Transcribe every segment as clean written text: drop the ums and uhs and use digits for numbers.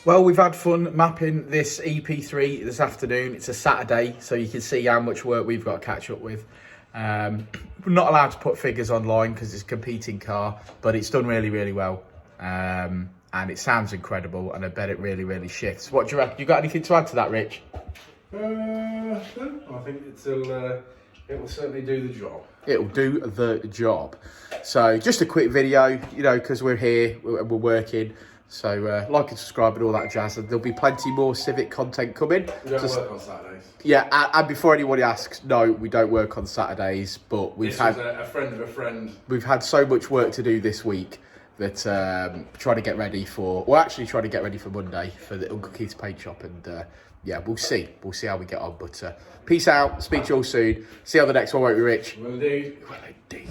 Well, we've had fun mapping this EP3 this afternoon. It's a Saturday, so you can see how much work we've got to catch up with. We're not allowed to put figures online because it's a competing car, but it's done really, really well. And it sounds incredible, and I bet it really, really shifts. What do you reckon? You got anything to add to that, Rich? No, I think it will certainly do the job. It'll do the job. So just a quick video, you know, because we're here, we're working. So like and subscribe and all that jazz, and there'll be plenty more Civic content coming. We don't work on Saturdays. Yeah, and before anybody asks, no, we don't work on Saturdays, but we've had a friend of a friend. We've had so much work to do this week that trying to get ready for Monday for the Uncle Keith's paint shop, and yeah, we'll see how we get on. But peace out, speak to you all soon. See you on the next one, won't we, Rich? Will do. Well, indeed.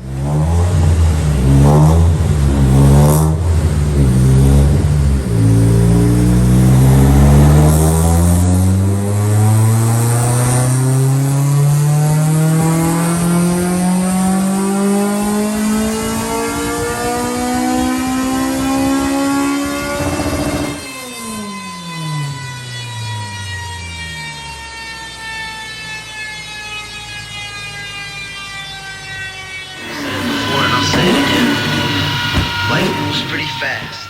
I'll say it again. Life moves pretty fast.